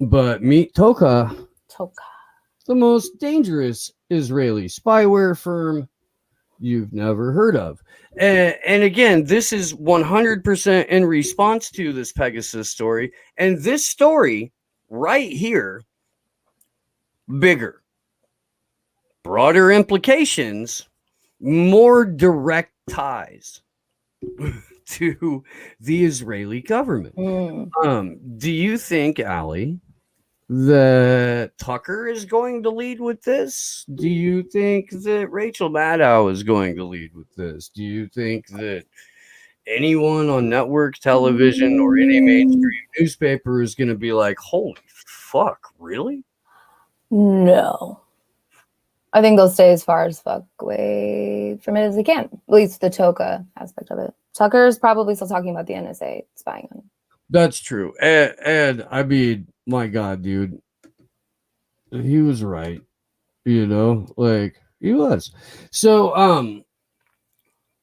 But meet Toka, Toka. the most dangerous Israeli spyware firm you've never heard of. And again, this is 100% in response to this Pegasus story. And this story right here, bigger, broader implications, more direct ties to the Israeli government. Do you think, Allie, that Tucker is going to lead with this? Do you think that Rachel Maddow is going to lead with this? Do you think that anyone on network television or any mainstream newspaper is going to be like, holy fuck, really? No. I think they'll stay as far as fuck away from it as they can. At least the Toka aspect of it. Tucker is probably still talking about the NSA spying on him. That's true. And I mean, my God, dude, he was right. You know, like he was. So,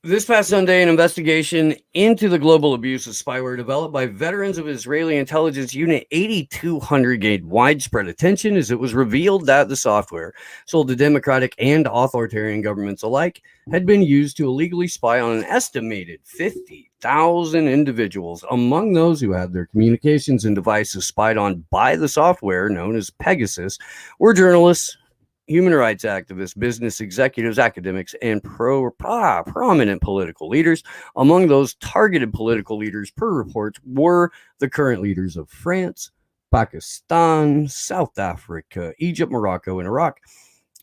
this past Sunday, an investigation into the global abuse of spyware developed by veterans of Israeli intelligence unit 8200 gained widespread attention as it was revealed that the software, sold to democratic and authoritarian governments alike, had been used to illegally spy on an estimated 50,000 individuals. Among those who had their communications and devices spied on by the software known as Pegasus were journalists, human rights activists, business executives, academics, and prominent political leaders. Among those targeted political leaders per reports were the current leaders of France, Pakistan, South Africa, Egypt, Morocco, and Iraq.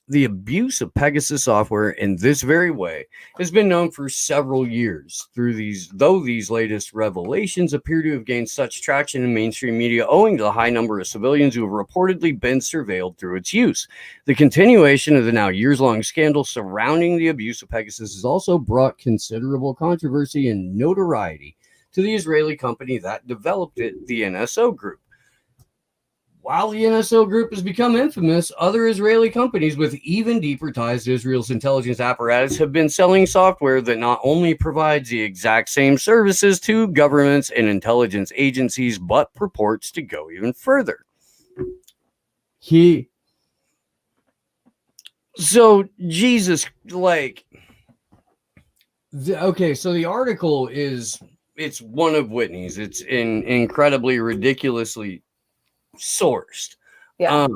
The abuse of Pegasus software in this very way has been known for several years. Though these latest revelations appear to have gained such traction in mainstream media owing to the high number of civilians who have reportedly been surveilled through its use. The continuation of the now years-long scandal surrounding the abuse of Pegasus has also brought considerable controversy and notoriety to the Israeli company that developed it, the NSO Group. While the NSO Group has become infamous, other Israeli companies with even deeper ties to Israel's intelligence apparatus have been selling software that not only provides the exact same services to governments and intelligence agencies, but purports to go even further. So Jesus, like, okay, so the article it's one of Whitney's. It's incredibly ridiculously sourced. Yeah.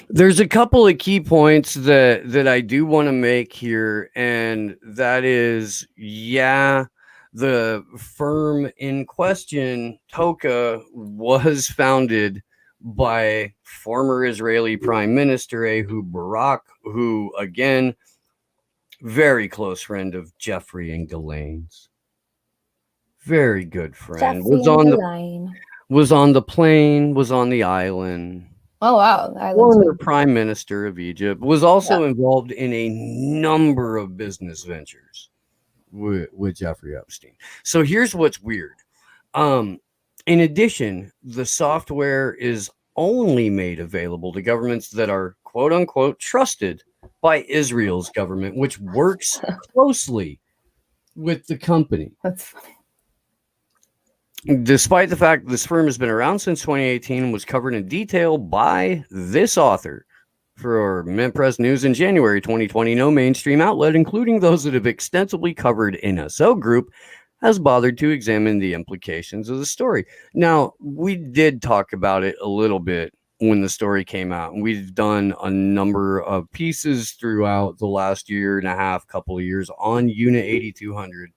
There's a couple of key points that I do want to make here, and that is, the firm in question, Toka, was founded by former Israeli Prime Minister Ehud Barak, who, again, very close friend of Jeffrey and Ghislaine's. Very good friend. Was on the plane, was on the island. Oh, wow. Former Prime Minister of Egypt, was also involved in a number of business ventures with Jeffrey Epstein. So here's what's weird. In addition, the software is only made available to governments that are quote unquote trusted by Israel's government, which works closely with the company. That's funny. Despite the fact this firm has been around since 2018 and was covered in detail by this author for Mint Press News in January 2020, no mainstream outlet, including those that have extensively covered NSO Group, has bothered to examine the implications of the story. Now, we did talk about it a little bit when the story came out, and we've done a number of pieces throughout the last year and a half, couple of years on Unit 8200.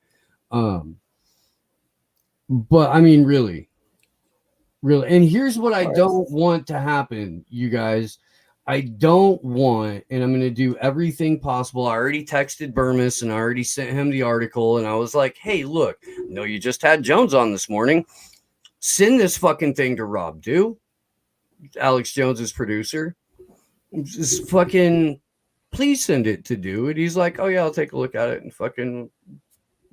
But I mean, really. And here's what I don't want to happen, you guys. I don't want, and I'm going to do everything possible. I already texted Burmis and I already sent him the article. And I was like, hey, look, no, you just had Jones on this morning. Send this fucking thing to Rob Dew, Alex Jones's producer. Just fucking, please send it to Dew. And he's like, oh yeah, I'll take a look at it and fucking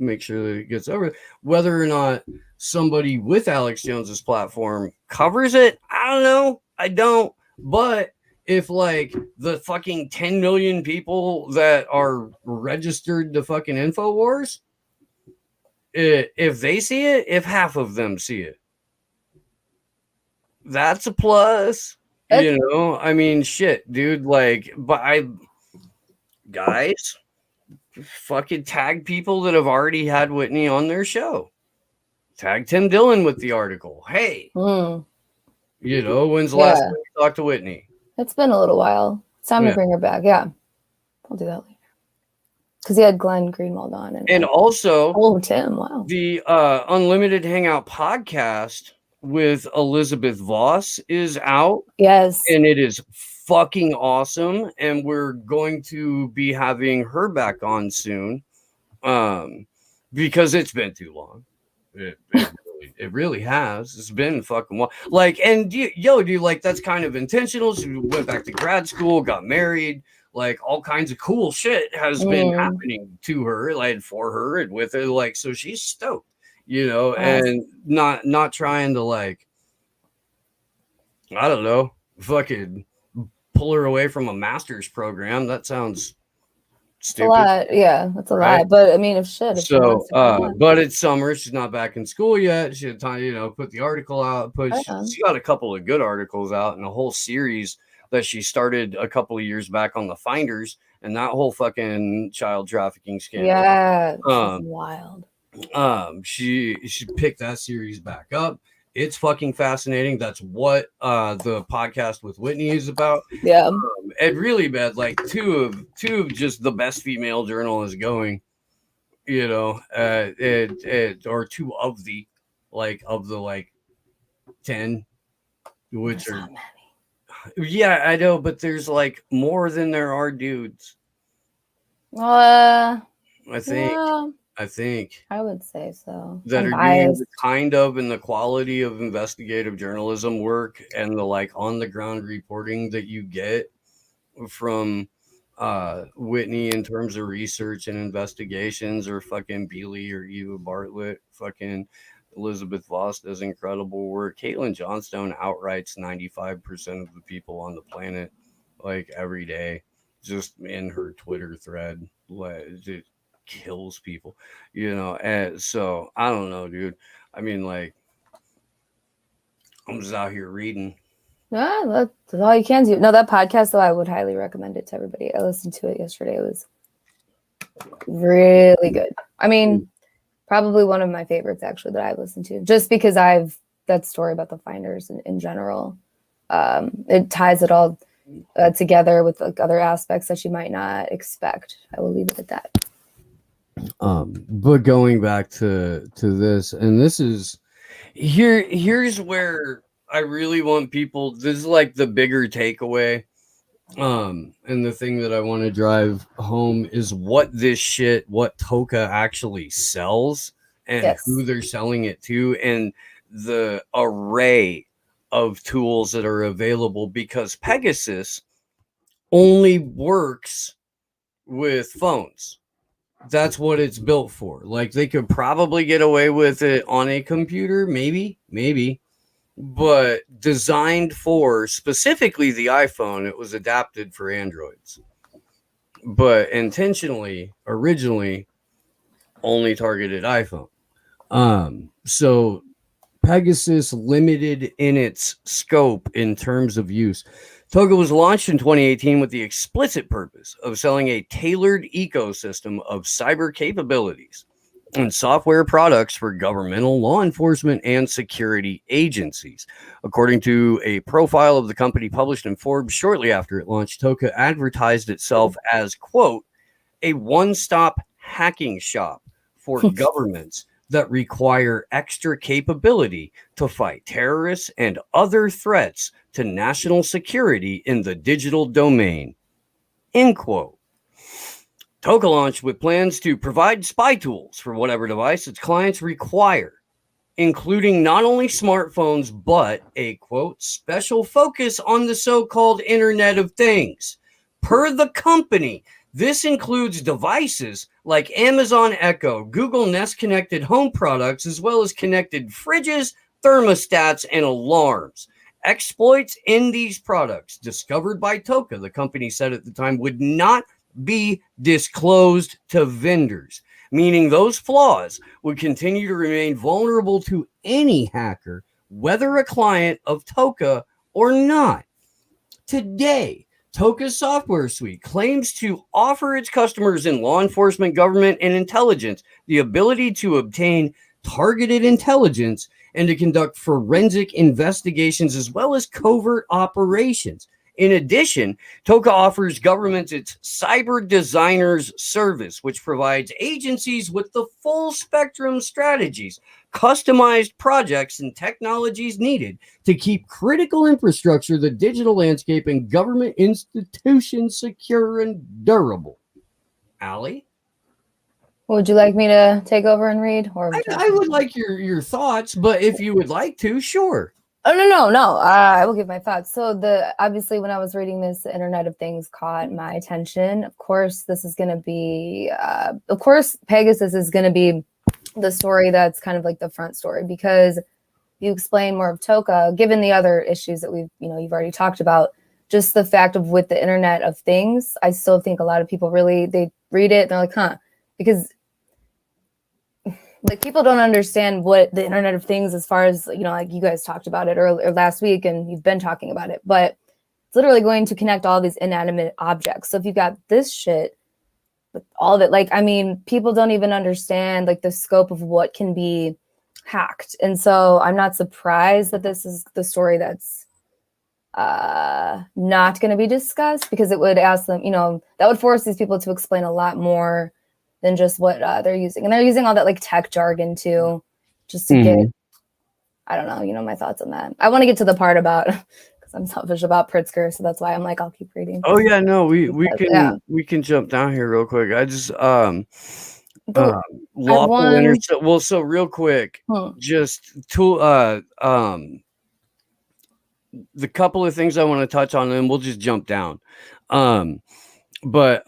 make sure that it gets over. Whether or not somebody with Alex Jones's platform covers it, I don't know. I don't. But if like the fucking 10 million people that are registered to fucking InfoWars, if they see it, if half of them see it, That's a plus. You know, I mean, shit, dude. Like, but guys, fucking tag people that have already had Whitney on their show. Tag Tim Dillon with the article. Hey, you know, when's the last time you talked to Whitney? It's been a little while. It's time to bring her back. Yeah, I'll do that later. Because he had Glenn Greenwald on, and also Tim. Wow, the Unlimited Hangout podcast with Elizabeth Voss is out. Yes, and it is fucking awesome. And we're going to be having her back on soon, because it's been too long. It really has. It's been fucking long. Like, and dude, like that's kind of intentional. She went back to grad school, got married. Like all kinds of cool shit has been happening to her, like for her and with her. Like, so she's stoked, you know, and not trying to like, I don't know, fucking pull her away from a master's program. That sounds stupid. A lot. Yeah, that's a lot. But I mean, if but it's summer. She's not back in school yet. She had time, you know, put the article out. She got a couple of good articles out and a whole series that she started a couple of years back on the Finders, and that whole fucking child trafficking scandal. Yeah, wild. She picked that series back up. It's fucking fascinating. That's what the podcast with Whitney is about. Yeah, and really bad. Like two of just the best female journalists going. You know, or two of the 10, which are. Yeah, I know, but there's like more than there are dudes. I think I would say so. That are doing the kind of and the quality of investigative journalism work and the like on the ground reporting that you get from Whitney in terms of research and investigations, or fucking Bealey or Eva Bartlett. Fucking Elizabeth Voss does incredible work. Caitlin Johnstone outrights 95% of the people on the planet, like every day, just in her Twitter thread. It kills people, you know. And so I don't know, dude. I mean, like, I'm just out here reading. Yeah, that's all you can do. No, that podcast though, I would highly recommend it to everybody. I listened to it yesterday. It was really good. I mean, probably one of my favorites actually that I've listened to, just because that story about the Finders in general. It ties it all together with like other aspects that you might not expect. I will leave it at that. But going back to this, and this is here's where I really want people. This is like the bigger takeaway. And the thing that I want to drive home is what Toka actually sells and who they're selling it to, and the array of tools that are available, because Pegasus only works with phones. That's what it's built for. Like, they could probably get away with it on a computer, maybe, but designed for specifically the iPhone, it was adapted for Androids, but originally only targeted iPhone. So Pegasus limited in its scope in terms of use. Toga was launched in 2018 with the explicit purpose of selling a tailored ecosystem of cyber capabilities and software products for governmental, law enforcement, and security agencies. According to a profile of the company published in Forbes shortly after it launched, Toka advertised itself as, quote, a one-stop hacking shop for governments that require extra capability to fight terrorists and other threats to national security in the digital domain, end quote. Toka launched with plans to provide spy tools for whatever device its clients require, including not only smartphones, but a, quote, special focus on the so-called Internet of Things. Per the company, this includes devices like Amazon Echo, Google Nest connected home products, as well as connected fridges, thermostats, and alarms. Exploits in these products discovered by Toka, the company said at the time, would not be disclosed to vendors, meaning those flaws would continue to remain vulnerable to any hacker whether a client of Toka or not. Today, Toka's software suite claims to offer its customers in law enforcement, government, and intelligence the ability to obtain targeted intelligence and to conduct forensic investigations as well as covert operations. In addition, Toka offers governments its Cyber Designers service, which provides agencies with the full spectrum strategies, customized projects, and technologies needed to keep critical infrastructure, the digital landscape, and government institutions secure and durable. Allie? Would you like me to take over and read? Or I would like your thoughts, but if you would like to, sure. Oh, no. I will give my thoughts. So obviously when I was reading this, the Internet of Things caught my attention. Of course, this is going to be, Pegasus is going to be the story that's kind of like the front story, because you explain more of Toka, given the other issues that you've already talked about, just the fact of with the Internet of Things, I still think a lot of people they read it and they're like, huh, because like people don't understand what the Internet of Things, as far as, like you guys talked about it earlier last week and you've been talking about it, but it's literally going to connect all these inanimate objects. So if you've got this shit with all of it, like, I mean, people don't even understand like the scope of what can be hacked. And so I'm not surprised that this is the story that's not going to be discussed, because it would ask them, that would force these people to explain a lot more than just what they're using. And they're using all that like tech jargon too, just to get, I don't know, my thoughts on that. I want to get to the part about, because I'm selfish about Pritzker, so that's why I'm like, I'll keep reading. Oh yeah, no, we can jump down here real quick. I just lawful intercept. Well, so real quick, just to the couple of things I want to touch on, and we'll just jump down. But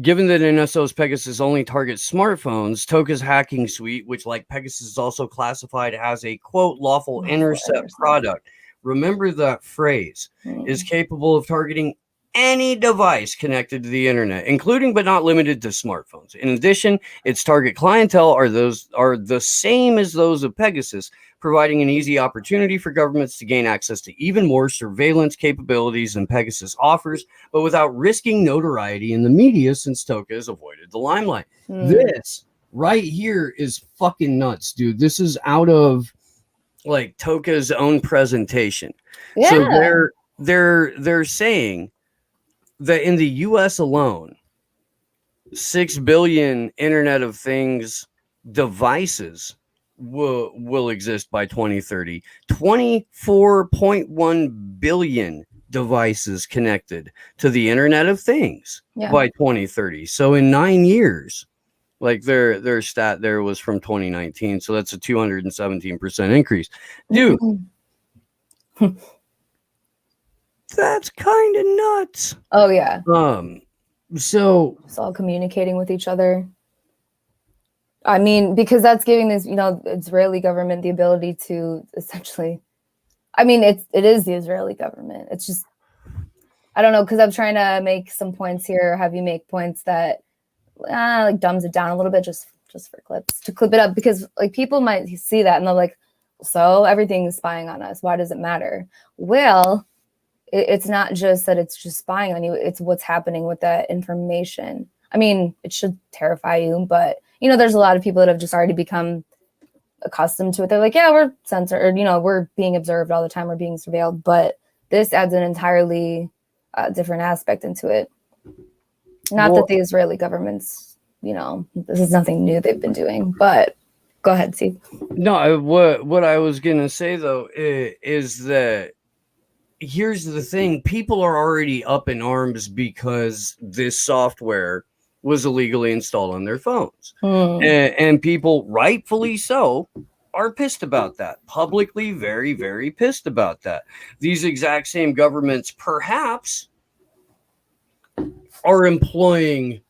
given that NSO's Pegasus only targets smartphones, Toka's hacking suite, which like Pegasus is also classified as a quote lawful intercept product, remember that phrase, is capable of targeting any device connected to the internet, including but not limited to smartphones. In addition, its target clientele are the same as those of Pegasus, providing an easy opportunity for governments to gain access to even more surveillance capabilities than Pegasus offers, but without risking notoriety in the media, since Toka has avoided the limelight. This right here is fucking nuts, dude. This is out of like Toka's own presentation. Yeah. So they're saying that in the US alone, 6 billion Internet of Things devices will exist by 2030. 24.1 billion devices connected to the Internet of Things by 2030. So in 9 years, like their stat there was from 2019. So that's a 217% increase. Dude, that's kind of nuts. Oh yeah. So it's all communicating with each other. I mean, because that's giving this, Israeli government the ability to essentially, I mean, it is the Israeli government. It's just, I don't know, because I'm trying to make some points here, have you make points that like dumbs it down a little bit just for clips, to clip it up, because like people might see that and they're like, so everything's spying on us. Why does it matter? Well, it's not just that it's just spying on you. It's what's happening with that information. I mean, it should terrify you, but there's a lot of people that have just already become accustomed to it. They're like, yeah, we're censored, or, we're being observed all the time, we're being surveilled. But this adds an entirely different aspect into it. Not that the Israeli government's, this is nothing new they've been doing, but go ahead, Steve. No, what I was going to say, though, is that here's the thing. People are already up in arms because this software was illegally installed on their phones. And people, rightfully so, are pissed about that. Publicly, very, very pissed about that. These exact same governments, perhaps, are employing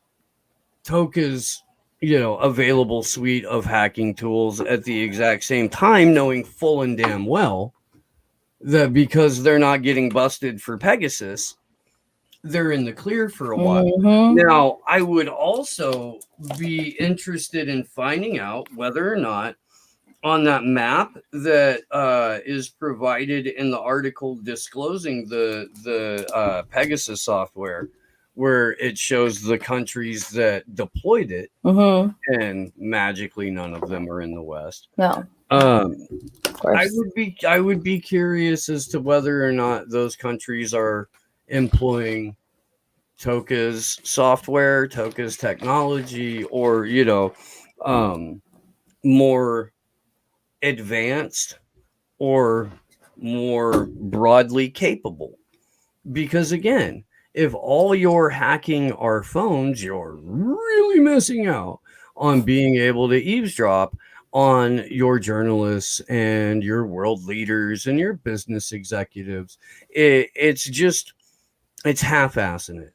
Toka's, available suite of hacking tools at the exact same time, knowing full and damn well that because they're not getting busted for Pegasus, they're in the clear for a while. Now, I would also be interested in finding out whether or not on that map that is provided in the article disclosing the Pegasus software, where it shows the countries that deployed it, and magically none of them are in the West. No, Of of course. I would be curious as to whether or not those countries are employing Toka's software, Toka's technology, or more advanced or more broadly capable. Because again, if all you're hacking are phones, you're really missing out on being able to eavesdrop on your journalists and your world leaders and your business executives. It's half-assing it.